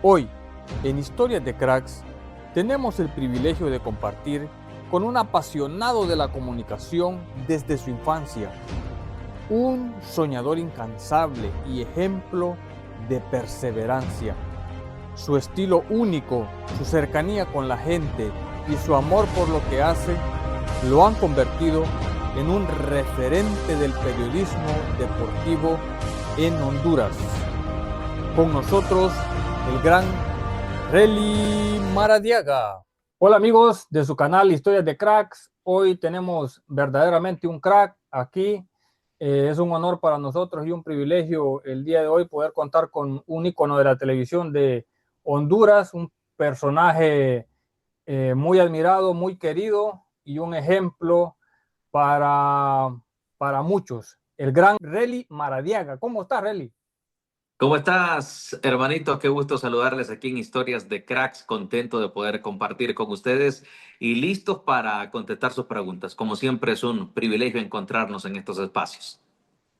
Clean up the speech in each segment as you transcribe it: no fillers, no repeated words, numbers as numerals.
Hoy, en Historias de Cracks, tenemos el privilegio de compartir con un apasionado de la comunicación desde su infancia, un soñador incansable y ejemplo de perseverancia. Su estilo único, su cercanía con la gente y su amor por lo que hace lo han convertido en un referente del periodismo deportivo en Honduras. Con nosotros, el gran Relly Maradiaga. Hola amigos de su canal Historias de Cracks. Hoy tenemos verdaderamente un crack aquí. Es un honor para nosotros y un privilegio el día de hoy poder contar con un ícono de la televisión de Honduras, un personaje muy admirado, muy querido y un ejemplo para, para muchos. El gran Relly Maradiaga. ¿Cómo estás, Relly? ¿Cómo estás, hermanito? Qué gusto saludarles aquí en Historias de Cracks. Contento de poder compartir con ustedes y listos para contestar sus preguntas. Como siempre, es un privilegio encontrarnos en estos espacios.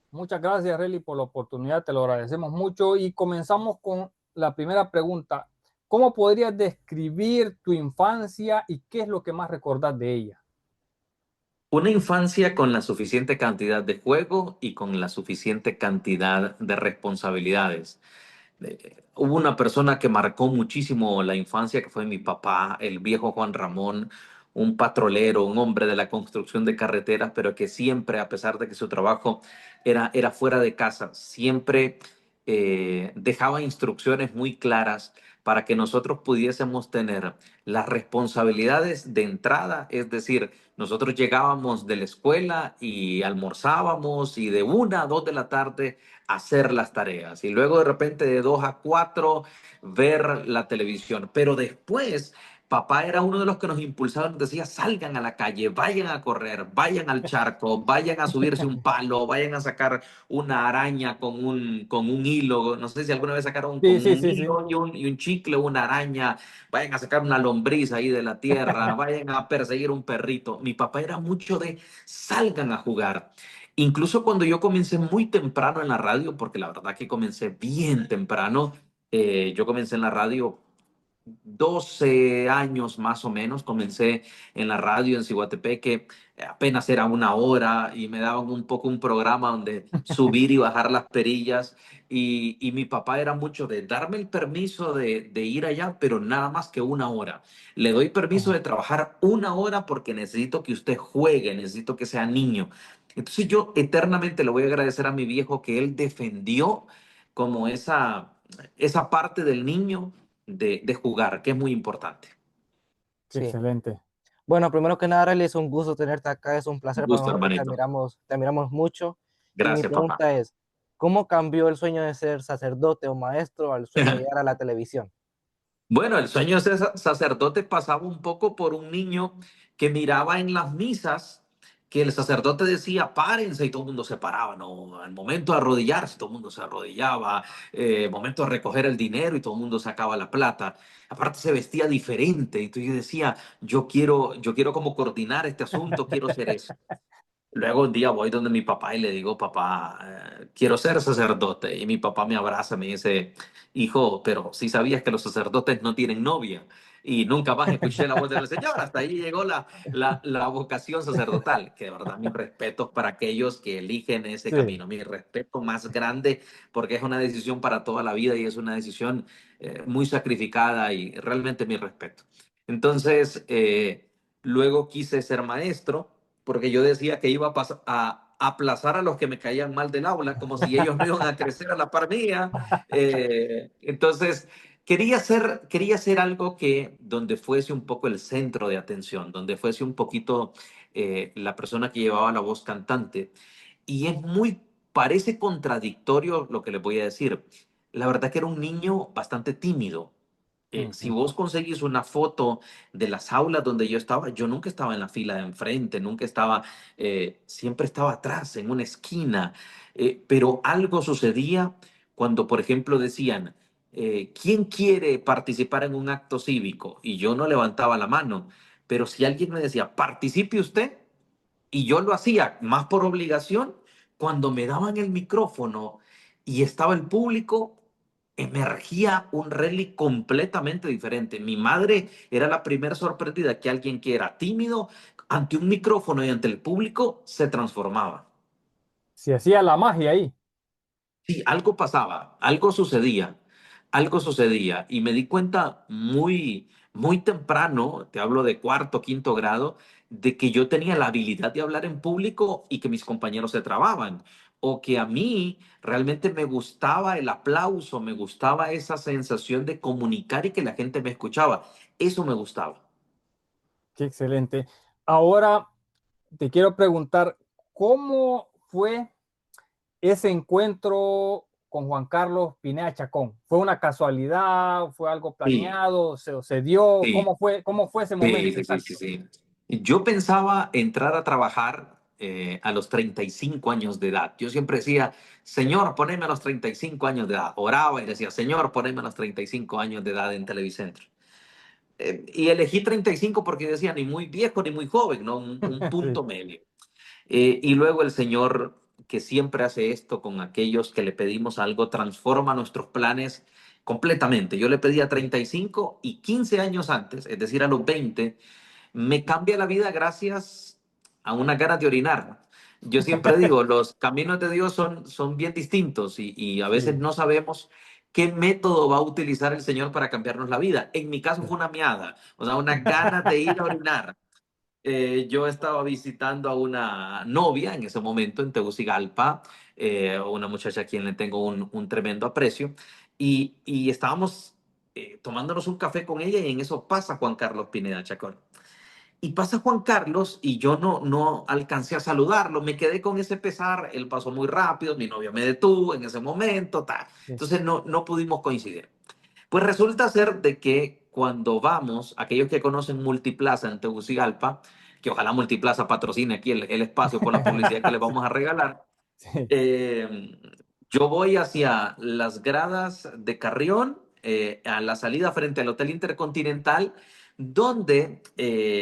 Muchas gracias, Relly, por la oportunidad. Te lo agradecemos mucho. Y comenzamos con la primera pregunta. ¿Cómo podrías describir tu infancia y qué es lo que más recordás de ella? Una infancia con la suficiente cantidad de juego y con la suficiente cantidad de responsabilidades. Hubo una persona que marcó muchísimo la infancia, que fue mi papá, el viejo Juan Ramón, un patrolero, un hombre de la construcción de carreteras, pero que siempre, a pesar de que su trabajo era fuera de casa, siempre dejaba instrucciones muy claras para que nosotros pudiésemos tener las responsabilidades de entrada, es decir, nosotros llegábamos de la escuela y almorzábamos y de 1 a 2 de la tarde hacer las tareas y luego de repente de 2 a 4 ver la televisión. Pero después papá era uno de los que nos impulsaba, nos decía, salgan a la calle, vayan a correr, vayan al charco, vayan a subirse un palo, vayan a sacar una araña con un hilo. No sé si alguna vez sacaron con Sí, sí, un sí, sí. hilo y un chicle una araña, vayan a sacar una lombriz ahí de la tierra, vayan a perseguir un perrito. Mi papá era mucho de salgan a jugar. Incluso cuando yo comencé muy temprano en la radio, porque la verdad que comencé bien temprano, yo comencé en la radio 12 años más o menos, comencé en la radio en Ciguatepeque, apenas era 1 hora y me daban un poco un programa donde subir y bajar las perillas y mi papá era mucho de darme el permiso de ir allá, pero nada más que 1 hora. Le doy permiso Ajá. de trabajar 1 hora porque necesito que usted juegue, necesito que sea niño. Entonces yo eternamente le voy a agradecer a mi viejo que él defendió como esa parte del niño de jugar, que es muy importante. Sí. Excelente. Bueno, primero que nada, Riley, es un gusto tenerte acá, es un Un placer para gusto, nosotros, hermanito. te admiramos mucho. Y mi Gracias, papá. pregunta es, ¿cómo cambió el sueño de ser sacerdote o maestro al sueño de llegar a la televisión? Bueno, el sueño de ser sacerdote pasaba un poco por un niño que miraba en las misas que el sacerdote decía, párense y todo el mundo se paraba, ¿no? Al momento de arrodillarse, todo el mundo se arrodillaba, momento de recoger el dinero y todo el mundo sacaba la plata. Aparte se vestía diferente y entonces yo decía, yo quiero como coordinar este asunto, quiero ser eso. Luego un día voy donde mi papá y le digo, papá, quiero ser sacerdote. Y mi papá me abraza y me dice, hijo, pero si sabías que los sacerdotes no tienen novia. Y nunca más escuché la voz del Señor. Hasta ahí llegó la vocación sacerdotal. Que de verdad, mis respetos para aquellos que eligen ese Sí. camino. Mi respeto más grande porque es una decisión para toda la vida y es una decisión muy sacrificada y realmente mi respeto. Entonces, luego quise ser maestro porque yo decía que iba a aplazar a los que me caían mal del aula, como si ellos no iban a crecer a la par mía. Entonces, quería hacer algo que donde fuese un poco el centro de atención, donde fuese un poquito la persona que llevaba la voz cantante. Y parece contradictorio lo que les voy a decir. La verdad que era un niño bastante tímido. Si Ujú. vos conseguís una foto de las aulas donde yo nunca estaba en la fila de enfrente, nunca estaba, siempre estaba atrás, en una esquina, pero algo sucedía cuando, por ejemplo, decían, ¿quién quiere participar en un acto cívico? Y yo no levantaba la mano, pero si alguien me decía, participe usted, y yo lo hacía más por obligación, cuando me daban el micrófono y estaba el público, emergía un Relly completamente diferente. Mi madre era la primera sorprendida que alguien que era tímido ante un micrófono y ante el público se transformaba. Se hacía la magia ahí. Sí, algo pasaba, algo sucedía y me di cuenta muy temprano, te hablo de cuarto, quinto grado, de que yo tenía la habilidad de hablar en público y que mis compañeros se trababan, o que a mí realmente me gustaba el aplauso, me gustaba esa sensación de comunicar y que la gente me escuchaba. Eso me gustaba. Qué excelente. Ahora te quiero preguntar, ¿cómo fue ese encuentro con Juan Carlos Pineda Chacón? ¿Fue una casualidad? ¿Fue algo Sí, planeado? ¿Se dio? sí. Cómo fue ese Sí, momento sí, sí, sí, exacto? sí. Yo pensaba entrar a trabajar a los 35 años de edad. Yo siempre decía, Señor, poneme a los 35 años de edad. Oraba y decía, Señor, poneme a los 35 años de edad en Televicentro. Y elegí 35 porque decía, ni muy viejo ni muy joven, ¿no? Un Sí, punto medio. Y luego el Señor, que siempre hace esto con aquellos que le pedimos algo, transforma nuestros planes completamente. Yo le pedía sí. 35 y 15 años antes, es decir, a los 20 me cambia la vida gracias a una ganas de orinar. Yo siempre digo, los caminos de Dios son bien distintos y a veces Sí, no sabemos qué método va a utilizar el Señor para cambiarnos la vida. En mi caso sí. fue una miada, o sea, una ganas de ir a orinar. Yo estaba visitando a una novia en ese momento en Tegucigalpa, una muchacha a quien le tengo un tremendo aprecio, y estábamos tomándonos un café con ella y en eso pasa Juan Carlos Pineda Chacón. Y pasa Juan Carlos y yo no alcancé a saludarlo, me quedé con ese pesar, él pasó muy rápido, mi novia me detuvo en ese momento, tal. Sí. Entonces no pudimos coincidir. Pues resulta ser de que cuando vamos, aquellos que conocen Multiplaza en Tegucigalpa, que ojalá Multiplaza patrocine aquí el espacio por la publicidad que les Sí, vamos a regalar, sí, eh, yo voy hacia las gradas de Carrión, a la salida frente al Hotel Intercontinental, donde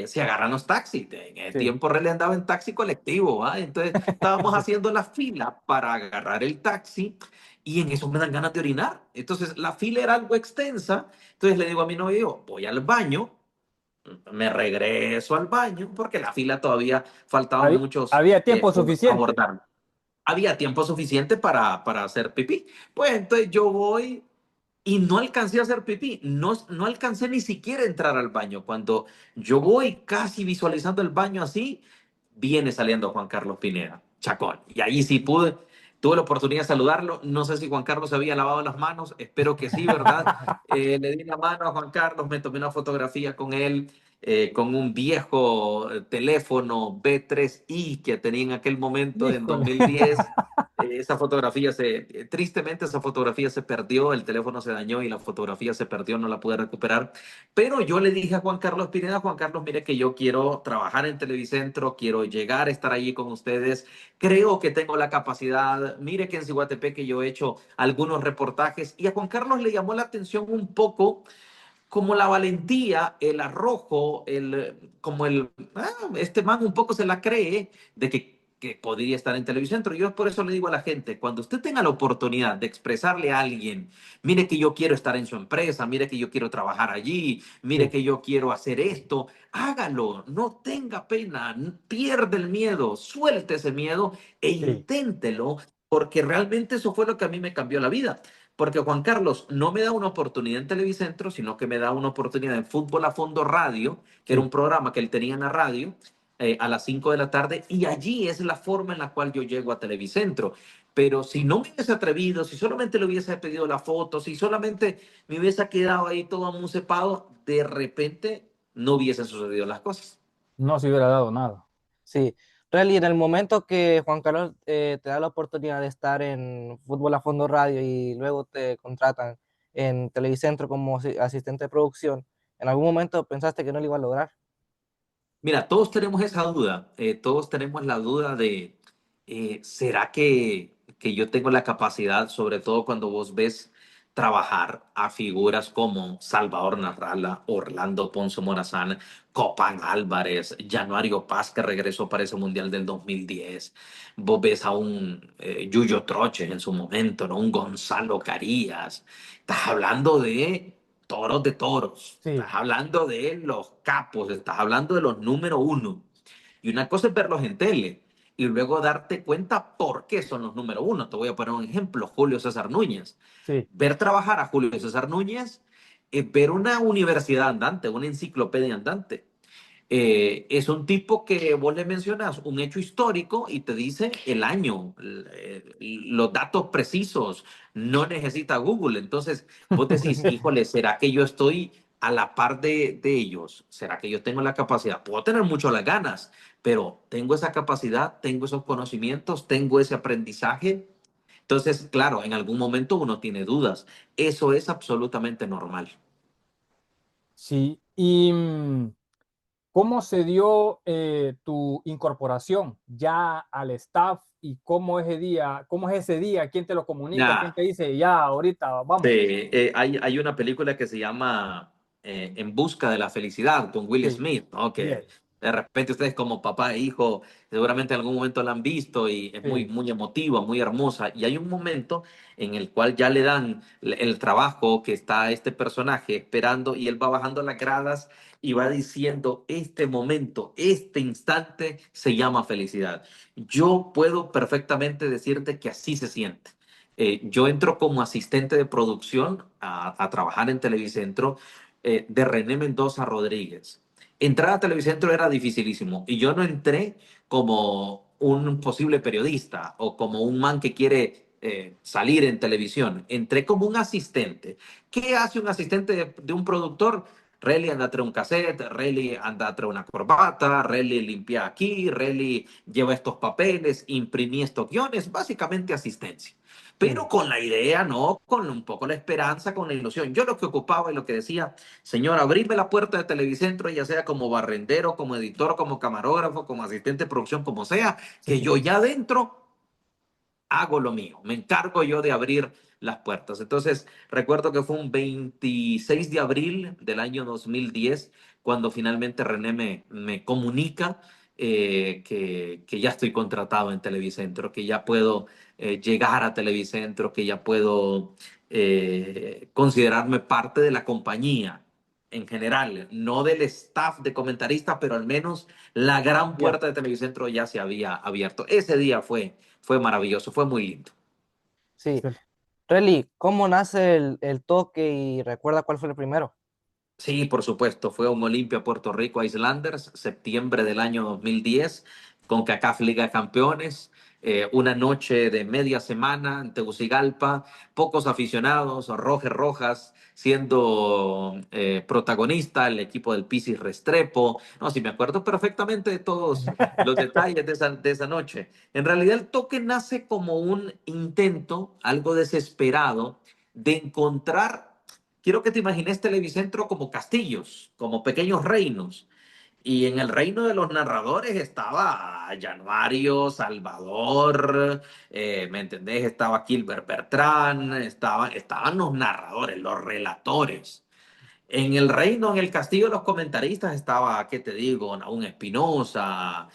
se agarran los taxis. En el sí. tiempo Relé andaba en taxi colectivo, ¿ah? Entonces estábamos Sí. haciendo la fila para agarrar el taxi y en eso me dan ganas de orinar. Entonces la fila era algo extensa. Entonces le digo a mi novio, voy al baño, me regreso al baño porque la fila todavía faltaban muchos Había tiempo por suficiente. abordar. Había tiempo suficiente para hacer pipí. Pues entonces yo voy y no alcancé a hacer pipí, no alcancé ni siquiera a entrar al baño. Cuando yo voy casi visualizando el baño así, viene saliendo Juan Carlos Pineda, Chacón. Y ahí sí tuve la oportunidad de saludarlo. No sé si Juan Carlos se había lavado las manos, espero que sí, ¿verdad? Le di la mano a Juan Carlos, me tomé una fotografía con él, con un viejo teléfono B3i que tenía en aquel momento, en Híjole. 2010. Tristemente esa fotografía se perdió, el teléfono se dañó y la fotografía se perdió, no la pude recuperar. Pero yo le dije a Juan Carlos Pineda, Juan Carlos, mire que yo quiero trabajar en Televicentro, quiero llegar a estar allí con ustedes, creo que tengo la capacidad, mire que en Ciguatepeque yo he hecho algunos reportajes y a Juan Carlos le llamó la atención un poco como la valentía, el arrojo, este man un poco se la cree de que podría estar en Televicentro. Yo por eso le digo a la gente, cuando usted tenga la oportunidad de expresarle a alguien, mire que yo quiero estar en su empresa, mire que yo quiero trabajar allí, mire Sí, que yo quiero hacer esto, hágalo, no tenga pena, pierde el miedo, suelte ese miedo e sí, inténtelo, porque realmente eso fue lo que a mí me cambió la vida. Porque Juan Carlos no me da una oportunidad en Televicentro, sino que me da una oportunidad en Fútbol a Fondo Radio, que era sí. un programa que él tenía en la radio a las 5 de la tarde, y allí es la forma en la cual yo llego a Televicentro. Pero si no me hubiese atrevido, si solamente le hubiese pedido la foto, si solamente me hubiese quedado ahí todo amusepado, de repente no hubiesen sucedido las cosas. No se hubiera dado nada. Sí, Rally, en el momento que Juan Carlos te da la oportunidad de estar en Fútbol a Fondo Radio y luego te contratan en Televicentro como asistente de producción, ¿en algún momento pensaste que no lo iba a lograr? Mira, todos tenemos esa duda, todos tenemos la duda de, ¿será que yo tengo la capacidad, sobre todo cuando vos ves trabajar a figuras como Salvador Narrala, Orlando Ponzo Morazán, Copán Álvarez, Januario Paz, que regresó para ese Mundial del 2010. Vos ves a un Yuyo Troches en su momento, ¿no? Un Gonzalo Carías. Estás hablando de toros de toros. Sí, Estás hablando de los capos, estás hablando de los número uno. Y una cosa es verlos en tele y luego darte cuenta por qué son los número uno. Te voy a poner un ejemplo, Julio César Núñez. sí. Ver trabajar a Julio César Núñez es ver una universidad andante, una enciclopedia andante. Es un tipo que vos le mencionas un hecho histórico y te dice el año, los datos precisos, no necesita Google. Entonces, vos decís, híjole, ¿será que yo estoy a la par de ellos? ¿Será que yo tengo la capacidad? Puedo tener mucho las ganas, pero tengo esa capacidad, tengo esos conocimientos, tengo ese aprendizaje. Entonces, claro, en algún momento uno tiene dudas. Eso es absolutamente normal. Sí. ¿Y cómo se dio tu incorporación ya al staff y cómo es ese día? ¿Quién te lo comunica? ¿Quién Ya. te dice, ya, ahorita, Sí, vamos? hay una película que se llama En busca de la felicidad con Will Sí, Smith, ¿no? bien, Que de repente ustedes como papá e hijo seguramente en algún momento la han visto y es muy, sí, muy emotiva, muy hermosa. Y hay un momento en el cual ya le dan el trabajo que está este personaje esperando y él va bajando las gradas y va diciendo, este momento, este instante se llama felicidad. Yo puedo perfectamente decirte que así se siente. Yo entro como asistente de producción a trabajar en Televicentro de René Mendoza Rodríguez. Entrar a Televicentro era dificilísimo y yo no entré como un posible periodista o como un man que quiere salir en televisión. Entré como un asistente. ¿Qué hace un asistente de un productor? Relly anda a traer un cassette, Relly anda a traer una corbata, Relly limpia aquí, Relly lleva estos papeles, imprimí estos guiones, básicamente asistencia, pero sí, con la idea, ¿no? Con un poco la esperanza, con la ilusión. Yo lo que ocupaba y lo que decía, señor, abrirme la puerta de Televicentro, ya sea como barrendero, como editor, como camarógrafo, como asistente de producción, como sea, que sí, yo ya dentro hago lo mío, me encargo yo de abrir las puertas. Entonces, recuerdo que fue un 26 de abril del año 2010 cuando finalmente René me comunica que ya estoy contratado en Televicentro, que ya puedo llegar a Televicentro, que ya puedo considerarme parte de la compañía en general, no del staff de comentarista, pero al menos la gran ya. puerta de Televicentro ya se había abierto. Ese día fue maravilloso, fue muy lindo. Sí. Excel- Relly, ¿cómo nace el toque y recuerda cuál fue el primero? Sí, por supuesto, fue un Olimpia Puerto Rico Islanders, septiembre del año 2010, con CACAF Liga de Campeones, una noche de media semana en Tegucigalpa, pocos aficionados, Roger Rojas siendo protagonista, el equipo del Pisis Restrepo, no, sí, me acuerdo perfectamente de todos los detalles de esa noche. En realidad el toque nace como un intento, algo desesperado, de encontrar. Quiero que te imagines Televicentro como castillos, como pequeños reinos. Y en el reino de los narradores estaba Januario, Salvador, ¿me entendés? Estaba Gilbert Bertrán, estaban los narradores, los relatores. En el reino, en el castillo de los comentaristas estaba, ¿qué te digo? Naún Espinosa,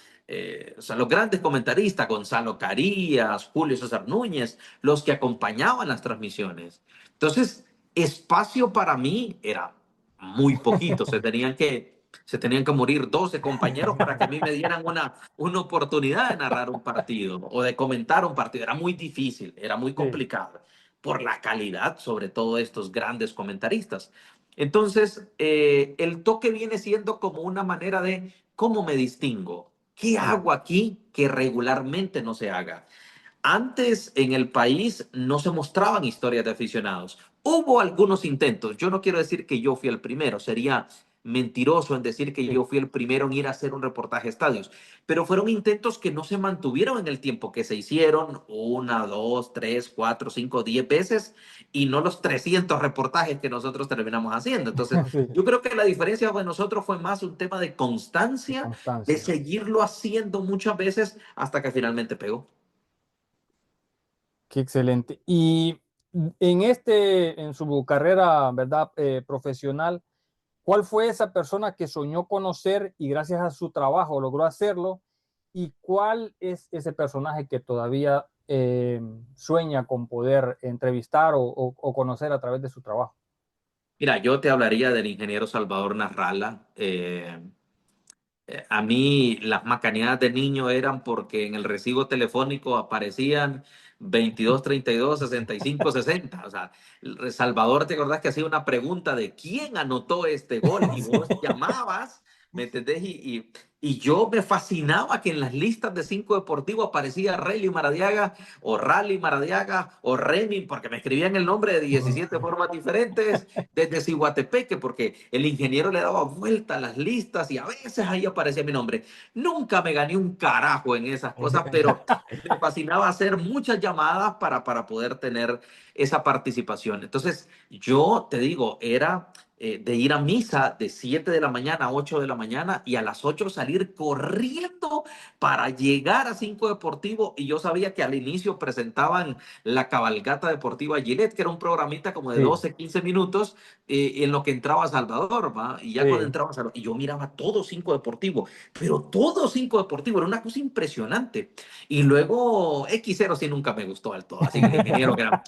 o sea, los grandes comentaristas, Gonzalo Carías, Julio César Núñez, los que acompañaban las transmisiones. Entonces, espacio para mí era muy poquito, se tenían que morir 12 compañeros para que a mí me dieran una oportunidad de narrar un partido o de comentar un partido. Era muy difícil, era muy Sí, complicado por la calidad, sobre todo de estos grandes comentaristas. Entonces, el toque viene siendo como una manera de cómo me distingo, qué sí, hago aquí que regularmente no se haga. Antes en el país no se mostraban historias de aficionados. Hubo algunos intentos. Yo no quiero decir que yo fui el primero, sería mentiroso en decir que sí, yo fui el primero en ir a hacer un reportaje a estadios, pero fueron intentos que no se mantuvieron en el tiempo, que se hicieron una, dos, tres, cuatro, cinco, 10 veces y no los 300 reportajes que nosotros terminamos haciendo. Entonces, sí, yo creo que la diferencia de nosotros fue más un tema de de constancia, de constancia. seguirlo haciendo muchas veces hasta que finalmente pegó. Qué excelente. Y en su carrera, ¿verdad? Profesional, ¿cuál fue esa persona que soñó conocer y gracias a su trabajo logró hacerlo? ¿Y cuál es ese personaje que todavía sueña con poder entrevistar o conocer a través de su trabajo? Mira, yo te hablaría del ingeniero Salvador Narrala. A mí las macaneadas de niño eran porque en el recibo telefónico aparecían 22, 32, 65, 60. O sea, Salvador, ¿te acordás que hacía una pregunta de quién anotó este gol? Y Sí. vos llamabas, ¿me entendés? Y yo me fascinaba que en las listas de Cinco Deportivo aparecía Rally Maradiaga o Remy, porque me escribían el nombre de 17 formas diferentes desde Ciguatepeque, porque el ingeniero le daba vuelta a las listas y a veces ahí aparecía mi nombre. Nunca me gané un carajo en esas cosas, pero me fascinaba hacer muchas llamadas para poder tener esa participación. Entonces, yo te digo, era de ir a misa de 7 de la mañana a 8 de la mañana y a las 8 salir corriendo para llegar a Cinco Deportivo. Y yo sabía que al inicio presentaban la cabalgata deportiva Gillette, que era un programita como de Sí, 12, 15 minutos en lo que entraba Salvador, ¿va? Y ya cuando sí. entraba Salvador, y yo miraba todo Cinco Deportivo, pero todo Cinco Deportivo, era una cosa impresionante. Y luego X0 sí nunca me gustó del todo, así que el ingeniero que era...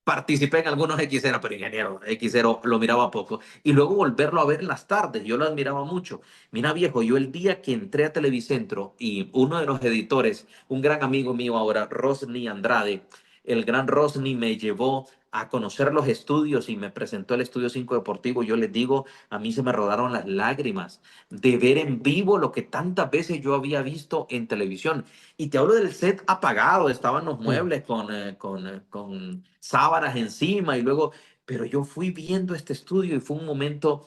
Participé en algunos X0, pero ingeniero, X0 lo miraba poco. Y luego volverlo a ver en las tardes, yo lo admiraba mucho. Mira, viejo, yo el día que entré a Televicentro y uno de los editores, un gran amigo mío ahora, Rosny Andrade, el gran Rosny me llevó a conocer los estudios y me presentó el Estudio 5 Deportivo. Yo les digo, a mí se me rodaron las lágrimas de ver en vivo lo que tantas veces yo había visto en televisión. Y te hablo del set apagado, estaban los Sí. muebles con sábanas encima y luego, pero yo fui viendo este estudio y fue un momento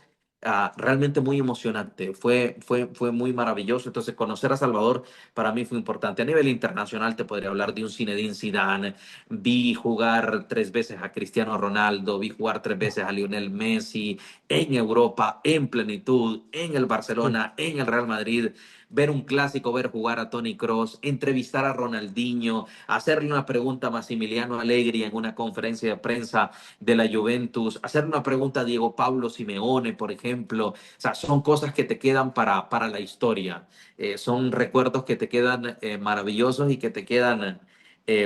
realmente muy emocionante, fue muy maravilloso. Entonces, conocer a Salvador para mí fue importante. A nivel internacional te podría hablar de un Zinedine Zidane, vi jugar 3 veces a Cristiano Ronaldo, vi jugar 3 veces a Lionel Messi en Europa, en plenitud, en el Sí. Barcelona, en el Real Madrid, ver un clásico, ver jugar a Toni Kroos, entrevistar a Ronaldinho, hacerle una pregunta a Massimiliano Allegri en una conferencia de prensa de la Juventus, hacerle una pregunta a Diego Pablo Simeone, por ejemplo. O sea, son cosas que te quedan para la historia. Son recuerdos que te quedan maravillosos y que te quedan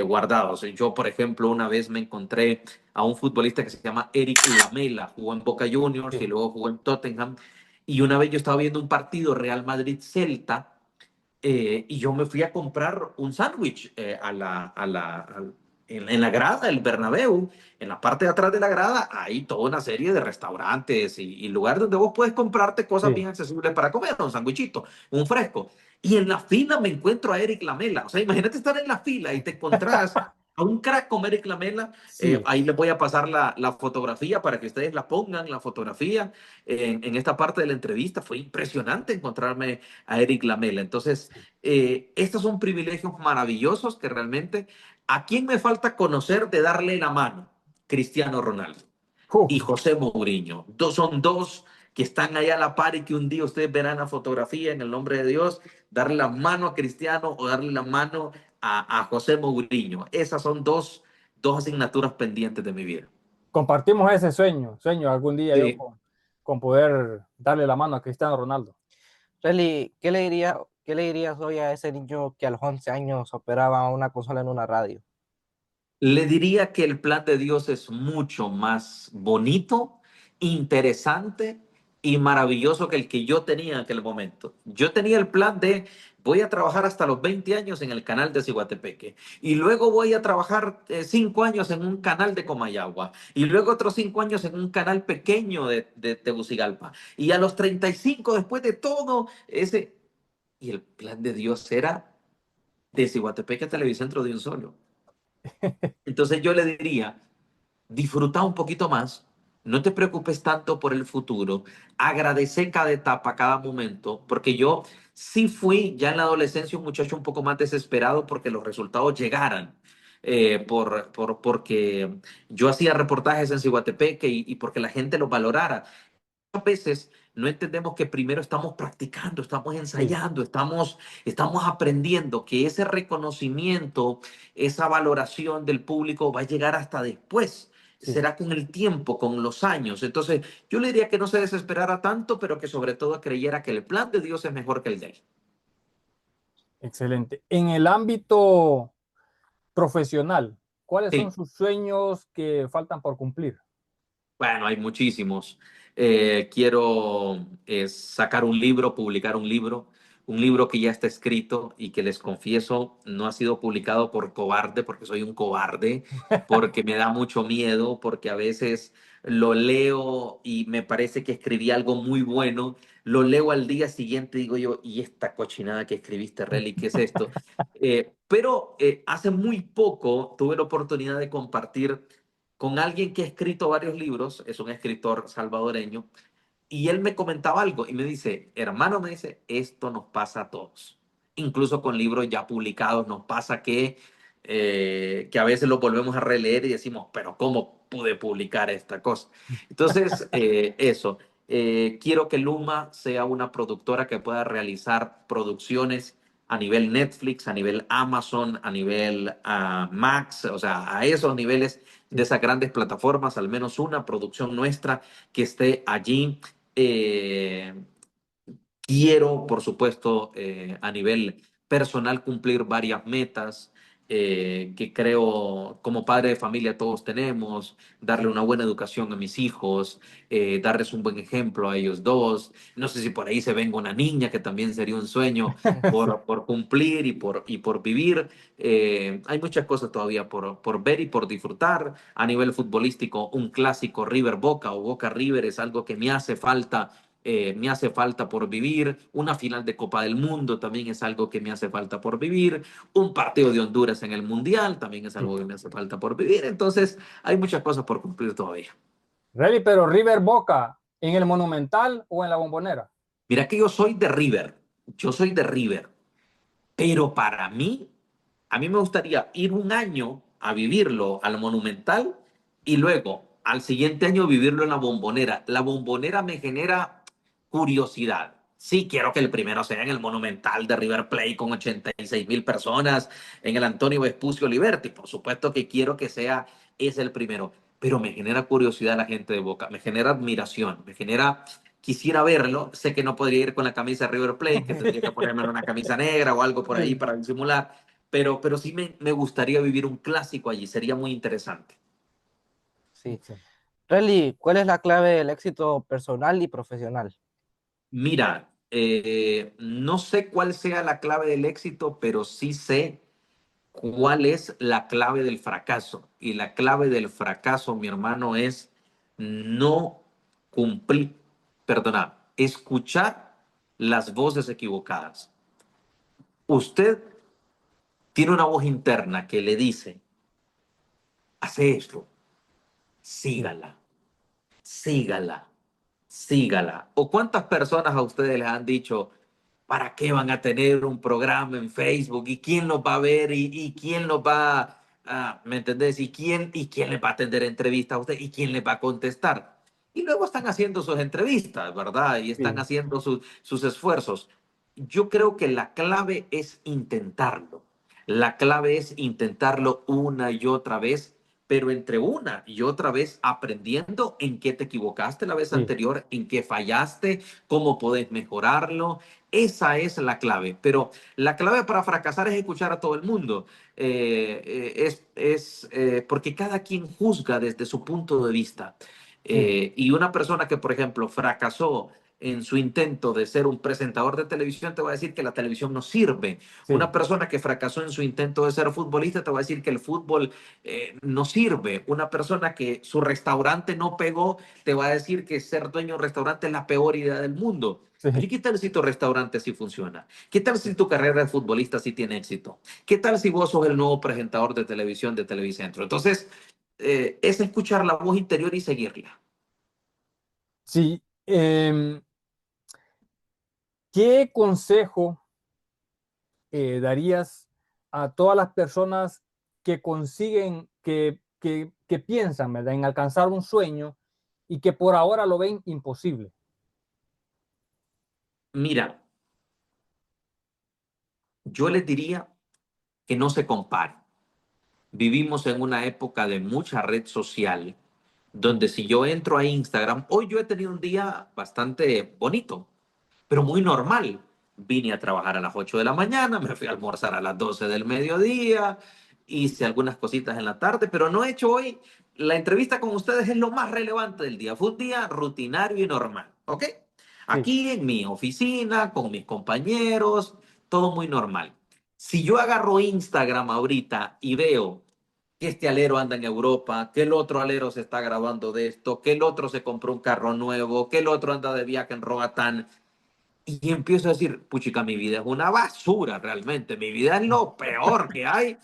guardados. Yo, por ejemplo, una vez me encontré a un futbolista que se llama Eric Lamela, jugó en Boca Juniors y Sí. luego jugó en Tottenham. Y una vez yo estaba viendo un partido Real Madrid-Celta y yo me fui a comprar un sándwich en la grada del Bernabéu, en la parte de atrás de la grada, hay toda una serie de restaurantes y lugares donde vos puedes comprarte cosas Sí. bien accesibles para comer, un sándwichito, un fresco. Y en la fila me encuentro a Eric Lamela. O sea, imagínate estar en la fila y te encontrás a un crack como Eric Lamela. Sí. Ahí les voy a pasar la fotografía para que ustedes la pongan, la fotografía en esta parte de la entrevista. Fue impresionante encontrarme a Eric Lamela. Entonces, estos son privilegios maravillosos que realmente, ¿a quién me falta conocer de darle la mano? Cristiano Ronaldo Uf. y José Mourinho. Son dos que están allá a la par y que un día ustedes verán la fotografía en el nombre de Dios, darle la mano a Cristiano o darle la mano a José Mourinho. Esas son dos asignaturas pendientes de mi vida. Compartimos ese sueño algún día yo Sí. con poder darle la mano a Cristiano Ronaldo. Rally, qué le dirías hoy a ese niño que a los 11 años operaba una consola en una radio? Le diría que el plan de Dios es mucho más bonito, interesante y maravilloso que el que yo tenía en aquel momento. Yo tenía el plan de voy a trabajar hasta los 20 años en el canal de Ciguatepeque y luego voy a trabajar 5 años en un canal de Comayagua y luego otros 5 años en un canal pequeño de Tegucigalpa y a los 35 después de todo ese... Y el plan de Dios era de Ciguatepeque a Televicentro de un solo. Entonces yo le diría, disfruta un poquito más, no te preocupes tanto por el futuro, agradece cada etapa, cada momento, porque yo sí fui ya en la adolescencia un muchacho un poco más desesperado porque los resultados llegaran. Porque yo hacía reportajes en Cihuatepeque y porque la gente los valorara. A veces no entendemos que primero estamos practicando, estamos Sí. ensayando, estamos aprendiendo, que ese reconocimiento, esa valoración del público va a llegar hasta después. Sí, será con el tiempo, con los años. Entonces, yo le diría que no se desesperara tanto, pero que sobre todo creyera que el plan de Dios es mejor que el de él. excelente. En el ámbito profesional, ¿cuáles son Sí. sus sueños que faltan por cumplir? Bueno, hay muchísimos. Quiero sacar un libro, publicar un libro que ya está escrito y que les confieso no ha sido publicado por cobarde, porque soy un cobarde, porque me da mucho miedo, porque a veces lo leo y me parece que escribí algo muy bueno, lo leo al día siguiente y digo yo, ¿y esta cochinada que escribiste, Relly, qué es esto? Pero hace muy poco tuve la oportunidad de compartir con alguien que ha escrito varios libros, es un escritor salvadoreño, y él me comentaba algo y me dice, hermano, me dice, esto nos pasa a todos. Incluso con libros ya publicados nos pasa que a veces lo volvemos a releer y decimos, pero ¿cómo pude publicar esta cosa? Entonces, eso. Quiero que Luma sea una productora que pueda realizar producciones a nivel Netflix, a nivel Amazon, a nivel Max, o sea, a esos niveles de Sí. esas grandes plataformas, al menos una producción nuestra que esté allí. Eh, Quiero, por supuesto, a nivel personal cumplir varias metas que creo como padre de familia todos tenemos, darle una buena educación a mis hijos, darles un buen ejemplo a ellos dos. No sé si por ahí se venga una niña, que también sería un sueño Sí. por cumplir y por vivir. Hay muchas cosas todavía por ver y por disfrutar. A nivel futbolístico, un clásico River Boca o Boca River es algo que me hace falta por vivir. Una final de Copa del Mundo también es algo que me hace falta por vivir. Un partido de Honduras en el Mundial también es Sí. algo que me hace falta por vivir. Entonces, hay muchas cosas por cumplir todavía. Rally, pero River Boca, ¿en el Monumental o en la Bombonera? Mira que yo soy de River. Yo soy de River. Pero para mí, a mí me gustaría ir un año a vivirlo al Monumental y luego al siguiente año vivirlo en la Bombonera. La Bombonera me genera curiosidad. Sí, quiero que el primero sea en el Monumental de River Plate con 86.000 personas, en el Antonio Vespucio Liberty. Por supuesto que quiero que sea ese el primero, pero me genera curiosidad la gente de Boca, me genera admiración, me genera quisiera verlo. Sé que no podría ir con la camisa de River Plate, que tendría que ponerme una camisa negra o algo por ahí Sí. para disimular, pero sí me gustaría vivir un clásico allí, sería muy interesante. Sí. Excelente. Rally, ¿cuál es la clave del éxito personal y profesional? Mira, no sé cuál sea la clave del éxito, pero sí sé cuál es la clave del fracaso. Y la clave del fracaso, mi hermano, es no cumplir, perdona, escuchar las voces equivocadas. Usted tiene una voz interna que le dice, hace esto, Sí. sígala, sígala, sígala. ¿O cuántas personas a ustedes les han dicho, ¿para qué van a tener un programa en Facebook? ¿Y quién los va a ver? ¿Y quién los va a, ¿me entendés? ¿Y quién les va a atender entrevistas a usted? ¿Y quién les va a contestar? Y luego están haciendo sus entrevistas, ¿verdad? Y están Sí. haciendo sus esfuerzos. Yo creo que la clave es intentarlo. La clave es intentarlo una y otra vez, pero entre una y otra vez aprendiendo en qué te equivocaste la vez Sí. anterior, en qué fallaste, cómo podés mejorarlo. Esa es la clave. Pero la clave para fracasar es escuchar a todo el mundo. Porque cada quien juzga desde su punto de vista. Sí. Y una persona que, por ejemplo, fracasó en su intento de ser un presentador de televisión, te va a decir que la televisión no sirve. Una Sí. persona que fracasó en su intento de ser futbolista, te va a decir que el fútbol no sirve. Una persona que su restaurante no pegó, te va a decir que ser dueño de un restaurante es la peor idea del mundo. Pero ¿y Sí. qué tal si tu restaurante sí funciona? ¿Qué tal si tu carrera de futbolista sí tiene éxito? ¿Qué tal si vos sos el nuevo presentador de televisión de Televicentro? Entonces, es escuchar la voz interior y seguirla. Sí. ¿Qué consejo darías a todas las personas que consiguen, que piensan, ¿verdad?, en alcanzar un sueño y que por ahora lo ven imposible? Mira, yo les diría que no se comparen. Vivimos en una época de mucha red social donde si yo entro a Instagram, hoy yo he tenido un día bastante bonito, pero muy normal. Vine a trabajar a las 8 de la mañana, me fui a almorzar a las 12 del mediodía, hice algunas cositas en la tarde, pero no he hecho hoy. La entrevista con ustedes es lo más relevante del día. Fue un día rutinario y normal, ¿ok? Sí, Aquí en mi oficina, con mis compañeros, todo muy normal. Si yo agarro Instagram ahorita y veo que este alero anda en Europa, que el otro alero se está grabando de esto, que el otro se compró un carro nuevo, que el otro anda de viaje en Roatán, y empiezo a decir, puchica, mi vida es una basura realmente, mi vida es lo peor que hay,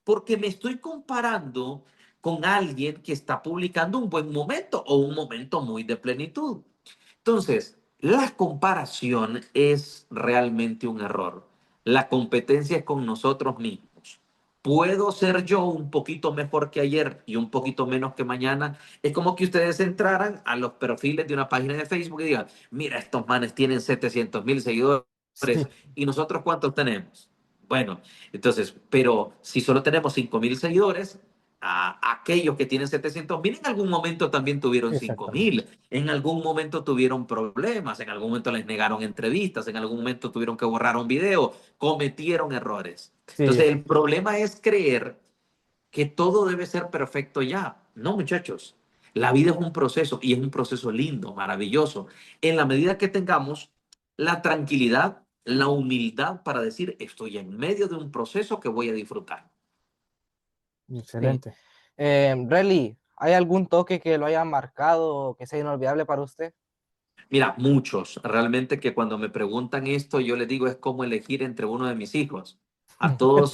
porque me estoy comparando con alguien que está publicando un buen momento o un momento muy de plenitud. Entonces, la comparación es realmente un error. La competencia es con nosotros mismos. ¿Puedo ser yo un poquito mejor que ayer y un poquito menos que mañana? Es como que ustedes entraran a los perfiles de una página de Facebook y digan, mira, estos manes tienen 700,000 seguidores sí, y nosotros ¿cuántos tenemos? Bueno, entonces, pero si solo tenemos 5,000 seguidores, aquellos que tienen 700,000 en algún momento también tuvieron exactamente. 5,000, en algún momento tuvieron problemas, en algún momento les negaron entrevistas, en algún momento tuvieron que borrar un video, cometieron errores. Sí, Entonces, el problema es creer que todo debe ser perfecto ya. No, muchachos. La vida es un proceso y es un proceso lindo, maravilloso. En la medida que tengamos la tranquilidad, la humildad para decir, estoy en medio de un proceso que voy a disfrutar. Sí. excelente. Relly, ¿hay algún toque que lo haya marcado, que sea inolvidable para usted? Mira, muchos, realmente que cuando me preguntan esto, yo les digo es como elegir entre uno de mis hijos. A todos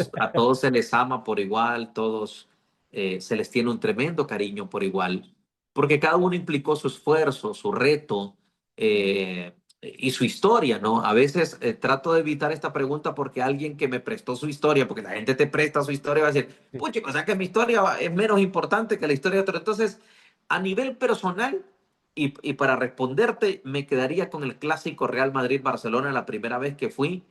se les ama por igual, todos se les tiene un tremendo cariño por igual, porque cada uno implicó su esfuerzo, su reto y su historia, ¿no? A veces trato de evitar esta pregunta porque alguien que me prestó su historia, porque la gente te presta su historia, va a decir, Sí, pucha, o sea que mi historia es menos importante que la historia de otro. Entonces, a nivel personal, y para responderte, me quedaría con el clásico Real Madrid-Barcelona la primera vez que fui.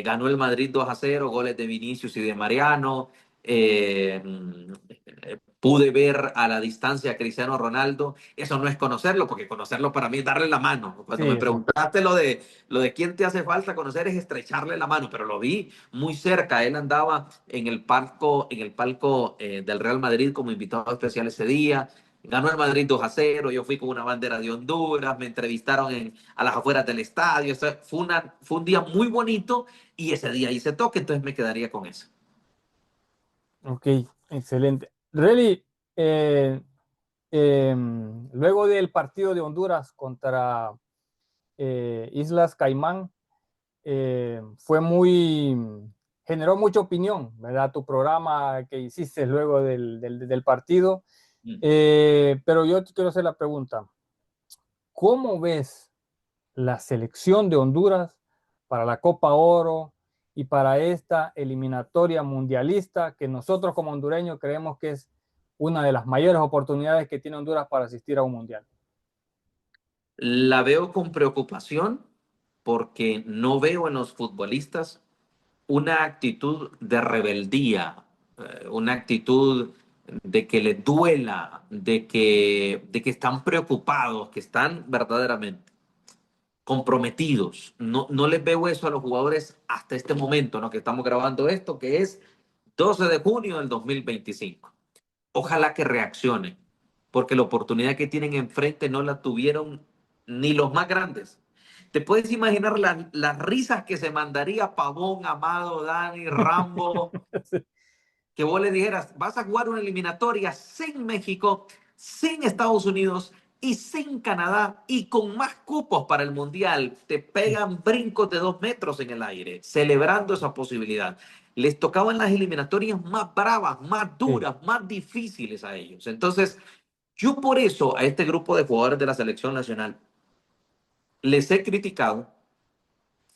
Ganó el Madrid 2-0, goles de Vinicius y de Mariano. Eh, Pude ver a la distancia a Cristiano Ronaldo. Eso no es conocerlo, porque conocerlo para mí es darle la mano. sí, Cuando me exacto. preguntaste lo de quién te hace falta conocer es estrecharle la mano, pero lo vi muy cerca. Él andaba en el palco del Real Madrid como invitado especial ese día. Ganó el Madrid 2-0, yo fui con una bandera de Honduras, me entrevistaron a las afueras del estadio. Fue un día muy bonito y ese día hice toque, entonces me quedaría con eso. Ok, excelente. Really, eh, luego del partido de Honduras contra Islas Caimán, generó mucha opinión, ¿verdad? Tu programa que hiciste luego del partido. Pero yo te quiero hacer la pregunta, ¿cómo ves la selección de Honduras para la Copa Oro y para esta eliminatoria mundialista que nosotros como hondureños creemos que es una de las mayores oportunidades que tiene Honduras para asistir a un mundial? La veo con preocupación porque no veo en los futbolistas una actitud de rebeldía, una actitud de que les duela, de que están preocupados, que están verdaderamente comprometidos. No, no les veo eso a los jugadores hasta este momento, ¿no? Que estamos grabando esto, que es 12 de junio del 2025. Ojalá que reaccionen, porque la oportunidad que tienen enfrente no la tuvieron ni los más grandes. ¿Te puedes imaginar las risas que se mandaría Pavón, Amado, Dani, Rambo, que vos le dijeras, vas a jugar una eliminatoria sin México, sin Estados Unidos y sin Canadá y con más cupos para el Mundial? Te pegan brincos de 2 metros en el aire, celebrando esa posibilidad. Les tocaban las eliminatorias más bravas, más Sí, duras, más difíciles a ellos. Entonces, yo por eso a este grupo de jugadores de la selección nacional les he criticado.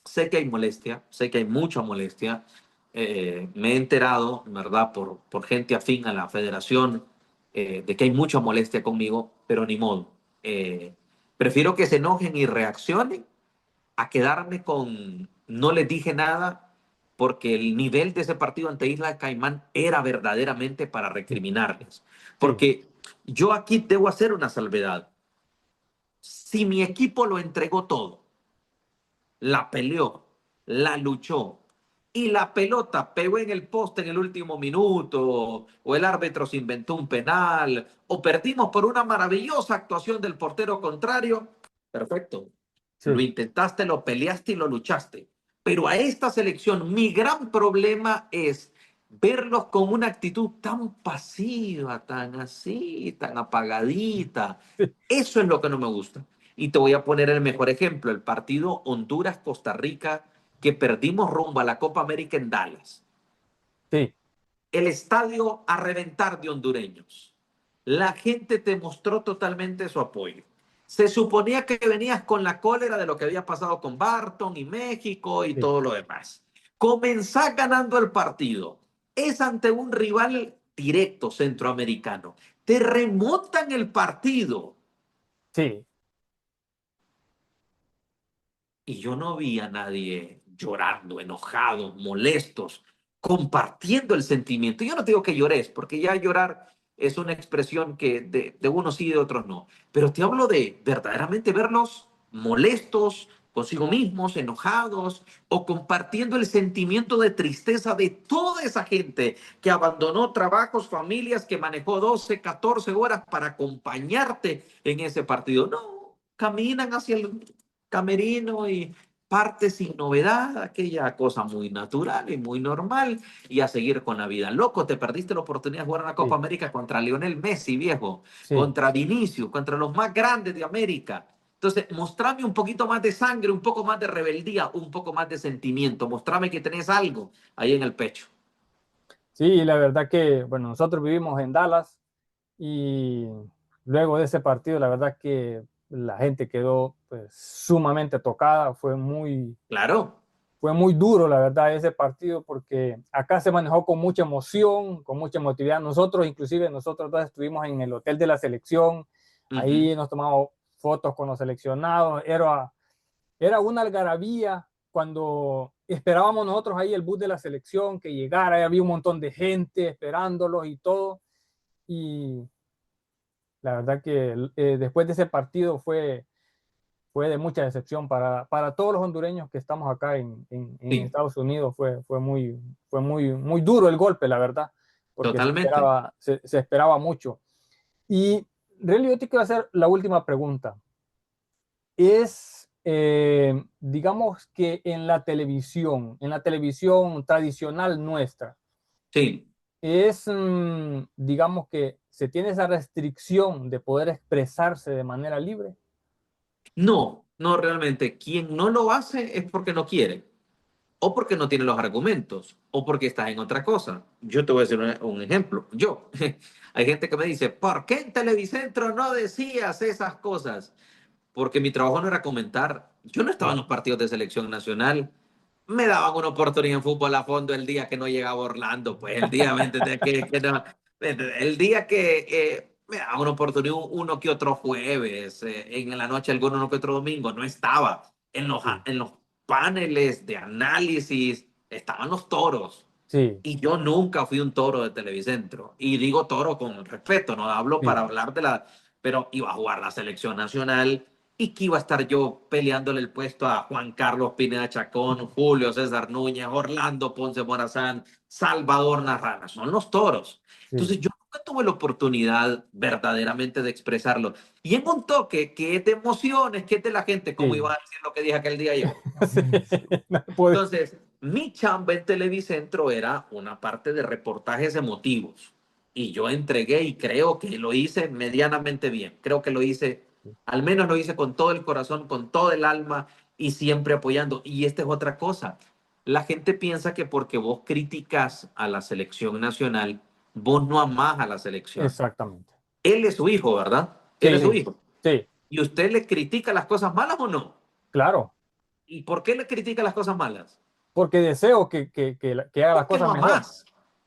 Sé que hay molestia, sé que hay mucha molestia. Me he enterado, ¿verdad?, por gente afín a la federación, de que hay mucha molestia conmigo, pero ni modo. Prefiero que se enojen y reaccionen a quedarme con no les dije nada, porque el nivel de ese partido ante Isla Caimán era verdaderamente para sí, recriminarles. sí, Porque Yo aquí debo hacer una salvedad. Si mi equipo lo entregó todo, la peleó, la luchó y la pelota pegó en el poste en el último minuto, o el árbitro se inventó un penal, o perdimos por una maravillosa actuación del portero contrario, perfecto. Lo Sí, intentaste, lo peleaste y lo luchaste. Pero a esta selección, mi gran problema es verlos con una actitud tan pasiva, tan así, tan apagadita. Eso es lo que no me gusta. Y te voy a poner el mejor ejemplo, el partido Honduras-Costa Rica que perdimos rumbo a la Copa América en Dallas. sí, El estadio a reventar de hondureños. La gente te mostró totalmente su apoyo. Se suponía que venías con la cólera de lo que había pasado con Barton y México y sí, todo lo demás. Comenzás ganando el partido. Es ante un rival directo centroamericano. Te remontan el partido. sí, Y yo no vi a nadie llorando, enojados, molestos, compartiendo el sentimiento. Yo no te digo que llores, porque ya llorar es una expresión que de unos sí y de otros no. Pero te hablo de verdaderamente verlos molestos consigo mismos, enojados o compartiendo el sentimiento de tristeza de toda esa gente que abandonó trabajos, familias, que manejó 12, 14 horas para acompañarte en ese partido. No, caminan hacia el camerino y parte sin novedad, aquella cosa muy natural y muy normal, y a seguir con la vida. Loco, te perdiste la oportunidad de jugar una Copa sí, América contra Lionel Messi, viejo, sí. contra Vinicius, contra los más grandes de América. Entonces, mostrame un poquito más de sangre, un poco más de rebeldía, un poco más de sentimiento. Mostrame que tenés algo ahí en el pecho. Sí, la verdad que, bueno, nosotros vivimos en Dallas y luego de ese partido, la verdad que la gente quedó pues, sumamente tocada, Claro. fue muy duro, la verdad, ese partido, porque acá se manejó con mucha emoción, con mucha emotividad. Nosotros, inclusive, nosotros dos estuvimos en el hotel de la selección, Ujú. ahí nos tomamos fotos con los seleccionados, era una algarabía cuando esperábamos nosotros ahí el bus de la selección que llegara, había un montón de gente esperándolos y todo, y la verdad que después de ese partido fue de mucha decepción para todos los hondureños que estamos acá en Sí, Estados Unidos. Fue muy duro el golpe, la verdad, porque totalmente. se esperaba mucho. Y realmente yo te quiero hacer la última pregunta. Digamos que en la televisión tradicional nuestra, Sí. digamos que se tiene esa restricción de poder expresarse de manera libre. No, no realmente. Quien no lo hace es porque no quiere, o porque no tiene los argumentos, o porque estás en otra cosa. Yo te voy a decir un ejemplo. Yo, hay gente que me dice, ¿por qué en Televicentro no decías esas cosas? Porque mi trabajo no era comentar. Yo no estaba Sí, en los partidos de selección nacional. Me daban una oportunidad en fútbol a fondo el día que no llegaba Orlando, pues el día, ¿me entiendes? Que no, el día que me daban una oportunidad uno que otro jueves, en la noche alguno uno que otro domingo, no estaba sí, en los paneles de análisis, estaban los toros. sí, Y yo nunca fui un toro de Televicentro. Y digo toro con respeto, no hablo para sí, hablar de la... Pero iba a jugar la selección nacional y que iba a estar yo peleándole el puesto a Juan Carlos Pineda Chacón, Julio César Núñez, Orlando Ponce Morazán, Salvador Narrala. Son los toros. sí, Entonces yo nunca tuve la oportunidad verdaderamente de expresarlo. Y en un toque que es de emociones, que es de la gente, como sí. iba a decir lo que dije aquel día yo. Sí, no puede- Entonces, mi chamba en Televicentro era una parte de reportajes emotivos. Y yo entregué y creo que lo hice medianamente bien. Creo que lo hice, al menos lo hice con todo el corazón, con todo el alma y siempre apoyando. Y esta es otra cosa. La gente piensa que porque vos criticas a la selección nacional, vos no amás a la selección. Exactamente. Él es su hijo, ¿verdad? Él Sí, es su sí, hijo. sí, ¿Y usted le critica las cosas malas o no? claro, ¿Y por qué le critica las cosas malas? porque deseo que haga las Porque cosas lo mejor. amás,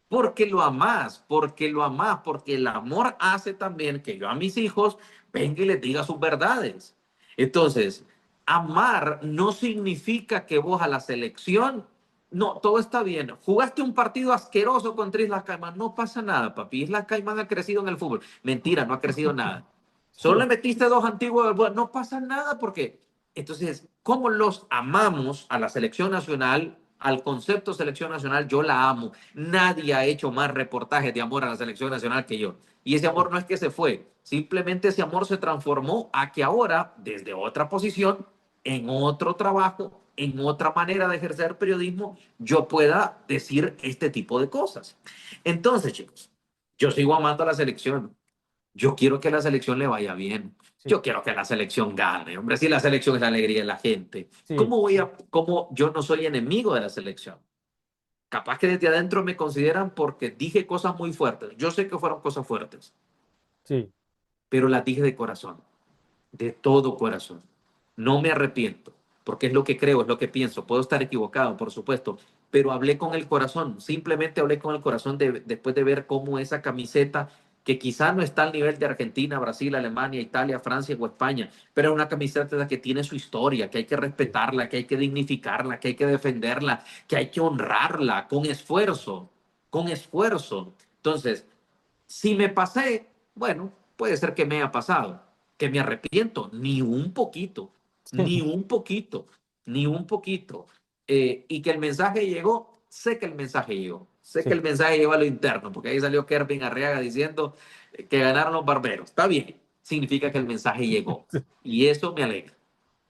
porque lo amás, porque lo amás, porque el amor hace también que yo a mis hijos venga y les diga sus verdades. Entonces, amar no significa que vos a la selección No, todo está bien. Jugaste un partido asqueroso contra Islas Caimán. No pasa nada, papi. Islas Caimán ha crecido en el fútbol. Mentira, no ha crecido nada. Solo le Sí, metiste dos antiguos. Bueno, no pasa nada porque. Entonces, ¿cómo los amamos a la selección nacional? Al concepto selección nacional, yo la amo. Nadie ha hecho más reportajes de amor a la selección nacional que yo. Y ese sí, amor no es que se fue. Simplemente ese amor se transformó a que ahora, desde otra posición, en otro trabajo, en otra manera de ejercer periodismo, yo pueda decir este tipo de cosas. Entonces, chicos, yo sigo amando a la selección. Yo quiero que a la selección le vaya bien. sí, Yo quiero que la selección gane. Hombre, si la selección es la alegría de la gente, sí, cómo yo no soy enemigo de la selección? Capaz que desde adentro me consideran porque dije cosas muy fuertes. Yo sé que fueron cosas fuertes, sí, pero las dije de corazón, de todo corazón. No me arrepiento, porque es lo que creo, es lo que pienso. Puedo estar equivocado, por supuesto, pero hablé con el corazón. Simplemente hablé con el corazón después de ver cómo esa camiseta, que quizá no está al nivel de Argentina, Brasil, Alemania, Italia, Francia o España, pero es una camiseta que tiene su historia, que hay que sí, respetarla, que hay que dignificarla, que hay que defenderla, que hay que honrarla con esfuerzo, con esfuerzo. Entonces, si me pasé, bueno, puede ser que me haya pasado, que me arrepiento, ni un poquito, ni sí, un poquito, ni un poquito. Y que el mensaje llegó, sé que el mensaje llegó, sé que el sí, mensaje llegó a lo interno, porque ahí salió Kervin Arriaga diciendo que ganaron los barberos. Está bien, significa que el mensaje llegó. Y eso me alegra.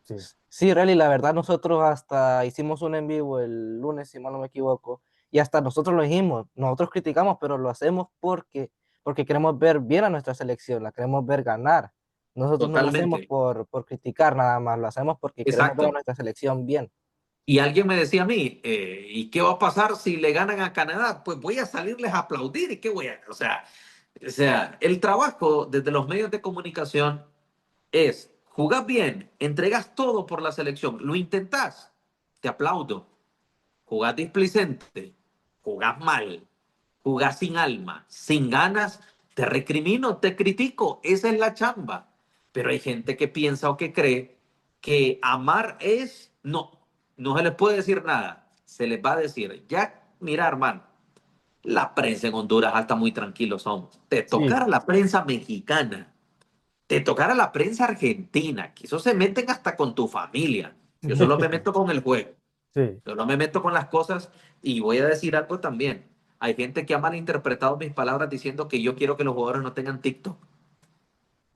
sí, Sí, Rally, la verdad nosotros hasta hicimos un en vivo el lunes, si mal no me equivoco, y hasta nosotros lo dijimos, nosotros criticamos, pero lo hacemos porque queremos ver bien a nuestra selección, la queremos ver ganar. Nosotros no lo hacemos Totalmente. por criticar nada más, lo hacemos porque queremos ver a Exacto. nuestra selección bien. Y alguien me decía a mí, ¿y qué va a pasar si le ganan a Canadá? Pues voy a salirles a aplaudir y qué voy a... O sea, el trabajo desde los medios de comunicación es jugar bien, entregas todo por la selección, lo intentás, te aplaudo. Jugás displicente, jugás mal, jugás sin alma, sin ganas, te recrimino, te critico, esa es la chamba. Pero hay gente que piensa o que cree que amar es, no se les puede decir nada, se les va a decir, ya, mira hermano, la prensa en Honduras hasta muy tranquilos somos. Te sí, tocara la prensa mexicana, te tocara la prensa argentina, que eso se meten hasta con tu familia. Yo solo me meto con el juego. sí, Yo no me meto con las cosas y voy a decir algo también. Hay gente que ha malinterpretado mis palabras diciendo que yo quiero que los jugadores no tengan TikTok.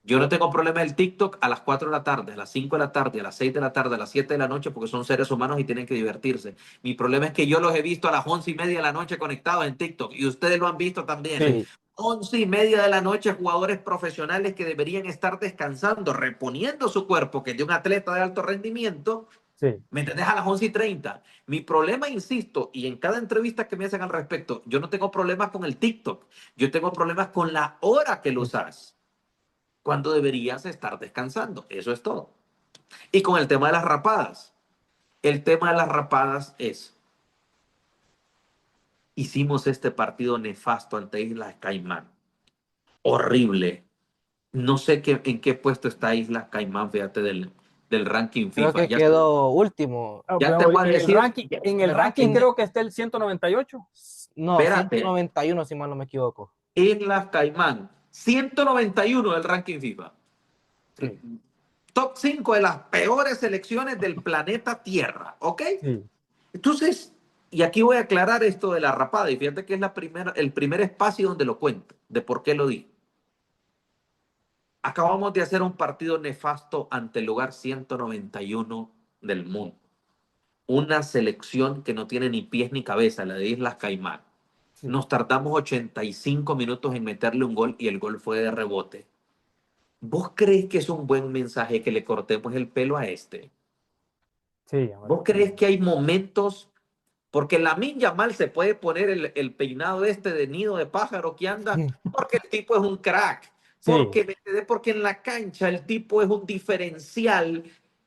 Yo no tengo problema del TikTok a las 4 de la tarde, a las 5 de la tarde, a las 6 de la tarde, a las 7 de la noche, porque son seres humanos y tienen que divertirse. Mi problema es que yo los he visto a las 11:30 de la noche conectados en TikTok y ustedes lo han visto también. sí, Sí, 11:30 de la noche, jugadores profesionales que deberían estar descansando, reponiendo su cuerpo, que es de un atleta de alto rendimiento, sí, ¿me entendés? A las 11:30. Mi problema, insisto, y en cada entrevista que me hacen al respecto, yo no tengo problemas con el TikTok. Yo tengo problemas con la hora que lo usas, cuando deberías estar descansando. Eso es todo. Y con el tema de las rapadas. El tema de las rapadas es, hicimos este partido nefasto ante Islas Caimán. Horrible. No sé en qué puesto está Islas Caimán, fíjate, del ranking creo FIFA. que quedó último. Ah, Ya te pero voy a decir, En En el el ranking ranking, creo que está el 198. no, espérate, 191 si mal no me equivoco. Islas Caimán, 191 del ranking FIFA. Sí, Top 5 de las peores selecciones del planeta Tierra, ¿ok? sí, Entonces, y aquí voy a aclarar esto de la rapada, y fíjate que es el primer espacio donde lo cuento, de por qué lo di. Acabamos de hacer un partido nefasto ante el lugar 191 del mundo. Una selección que no tiene ni pies ni cabeza, la de Islas Caimán. sí, Nos tardamos 85 minutos en meterle un gol y el gol fue de rebote. ¿Vos crees que es un buen mensaje que le cortemos el pelo a este? sí, hombre. ¿Vos crees que hay momentos? Porque Lamine Yamal se puede poner el peinado este de nido de pájaro que anda, porque el tipo es un crack. Sí, Porque en la cancha el tipo es un diferencial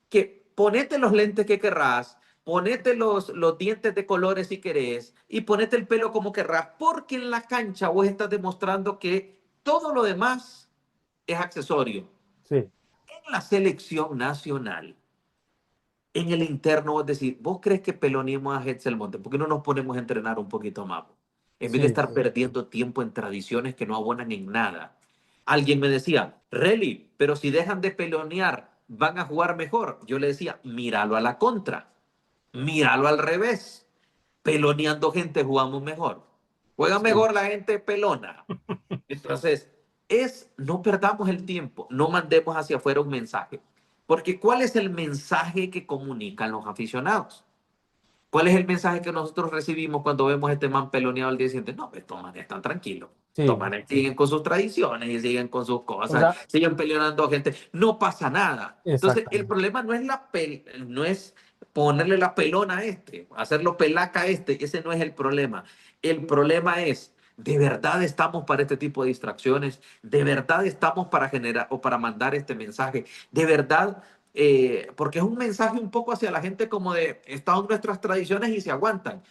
que ponete los lentes que querrás, ponete los dientes de colores si querés y ponete el pelo como querrás, porque en la cancha vos estás demostrando que todo lo demás es accesorio. sí, En la selección nacional en el interno, vos decís, ¿vos crees que peloneemos a Hetzel Montes? ¿Por qué no nos ponemos a entrenar un poquito más? En vez de Sí, estar perdiendo tiempo en tradiciones que no abonan en nada. Alguien me decía, Relly, pero si dejan de pelonear, van a jugar mejor. Yo le decía, míralo a la contra, míralo al revés. Peloneando gente jugamos mejor. Juega sí. mejor la gente pelona. Entonces, no perdamos el tiempo, no mandemos hacia afuera un mensaje. Porque ¿cuál es el mensaje que comunican los aficionados? ¿Cuál es el mensaje que nosotros recibimos cuando vemos a este man peloneado al día siguiente? No, estos manes están tranquilos. Estos Sí, manes siguen con sus tradiciones y siguen con sus o cosas, sea, siguen peleando a gente. No pasa nada. Entonces, el exactamente. problema no es ponerle la pelona a este, hacerlo pelaca a este. Ese no es el problema. El problema es, ¿de verdad estamos para este tipo de distracciones? ¿De verdad estamos para generar o para mandar este mensaje? ¿De verdad porque es un mensaje un poco hacia la gente como de, están nuestras tradiciones y se aguantan?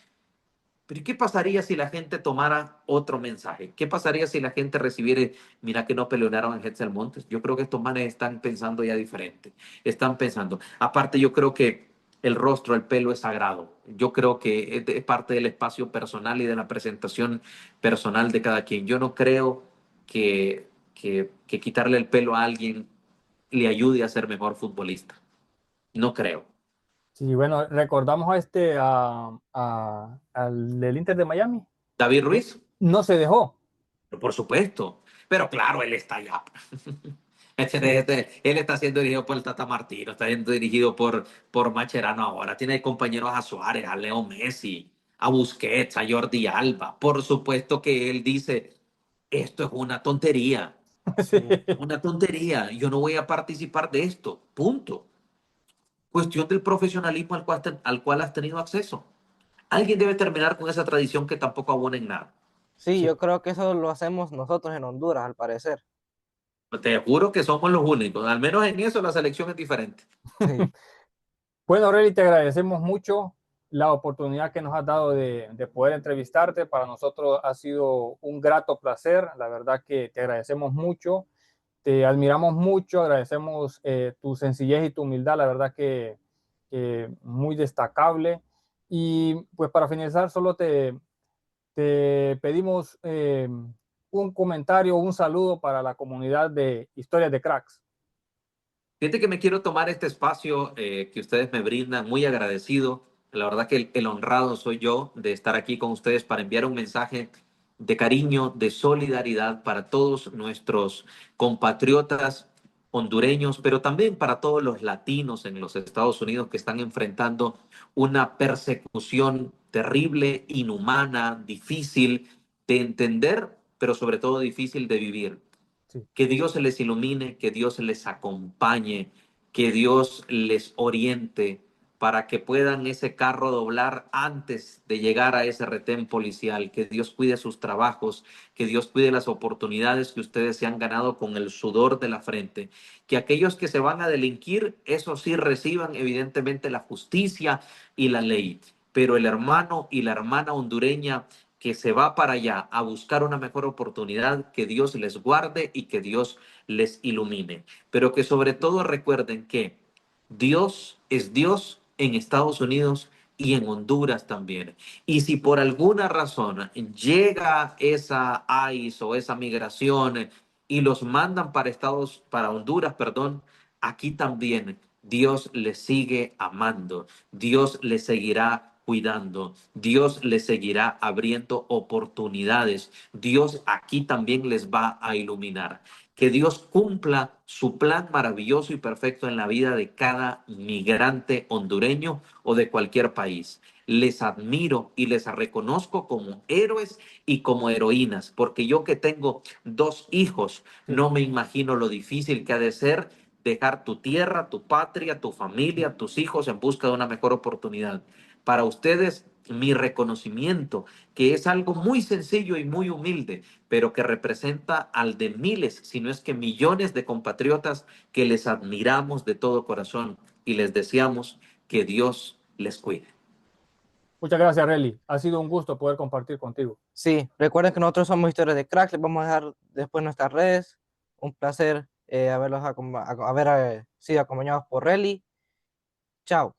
Pero ¿qué pasaría si la gente tomara otro mensaje? ¿Qué pasaría si la gente recibiera, mira que no pelearon en Hetzel Montes? Yo creo que estos manes están pensando ya diferente. Están pensando. Aparte, yo creo que el rostro, el pelo es sagrado. Yo creo que es parte del espacio personal y de la presentación personal de cada quien. Yo no creo que quitarle el pelo a alguien le ayude a ser mejor futbolista. No creo. Sí, bueno, recordamos a al del Inter de Miami. David No, Ruiz, no se dejó. por supuesto. Pero claro, él está allá. Él está siendo dirigido por el Tata Martino, está siendo dirigido por Macherano ahora. Tiene compañeros a Suárez, a Leo Messi, a Busquets, a Jordi Alba. Por supuesto que él dice, esto es una tontería, Sí. una tontería. Yo no voy a participar de esto. Punto. Cuestión del profesionalismo al cual has tenido acceso. Alguien debe terminar con esa tradición que tampoco abona en nada. Sí, Sí. yo creo que eso lo hacemos nosotros en Honduras, al parecer. Te juro que somos los únicos. Al menos en eso la selección es diferente. Sí, Bueno, Aureli, te agradecemos mucho la oportunidad que nos has dado de poder entrevistarte. Para nosotros ha sido un grato placer. La verdad que te agradecemos mucho, te admiramos mucho, agradecemos tu sencillez y tu humildad. La verdad que muy destacable. Y pues para finalizar, solo te pedimos un comentario, un saludo para la comunidad de Historias de Cracks. Fíjate que me quiero tomar este espacio que ustedes me brindan, muy agradecido. La verdad que el honrado soy yo de estar aquí con ustedes para enviar un mensaje de cariño, de solidaridad para todos nuestros compatriotas hondureños, pero también para todos los latinos en los Estados Unidos que están enfrentando una persecución terrible, inhumana, difícil de entender, pero sobre todo difícil de vivir. Sí. Que Dios les ilumine, que Dios les acompañe, que Dios les oriente para que puedan ese carro doblar antes de llegar a ese retén policial, que Dios cuide sus trabajos, que Dios cuide las oportunidades que ustedes se han ganado con el sudor de la frente, que aquellos que se van a delinquir, eso sí reciban evidentemente la justicia y la ley, pero el hermano y la hermana hondureña que se va para allá a buscar una mejor oportunidad, que Dios les guarde y que Dios les ilumine. Pero que sobre todo recuerden que Dios es Dios en Estados Unidos y en Honduras también. Y si por alguna razón llega esa ICE o esa migración y los mandan para Honduras, perdón, aquí también Dios les sigue amando, Dios les seguirá cuidando, Dios les seguirá abriendo oportunidades, Dios aquí también les va a iluminar. Que Dios cumpla su plan maravilloso y perfecto en la vida de cada migrante hondureño o de cualquier país. Les admiro y les reconozco como héroes y como heroínas, porque yo que tengo dos hijos, Sí. no me imagino lo difícil que ha de ser dejar tu tierra, tu patria, tu familia, tus hijos en busca de una mejor oportunidad. Para ustedes, mi reconocimiento, que es algo muy sencillo y muy humilde, pero que representa al de miles, si no es que millones de compatriotas que les admiramos de todo corazón y les deseamos que Dios les cuide. Muchas gracias, Relly. Ha sido un gusto poder compartir contigo. sí, recuerden que nosotros somos Historias de Cracks, les vamos a dejar después nuestras redes. Un placer haberlos sí, acompañados por Relly. Chao.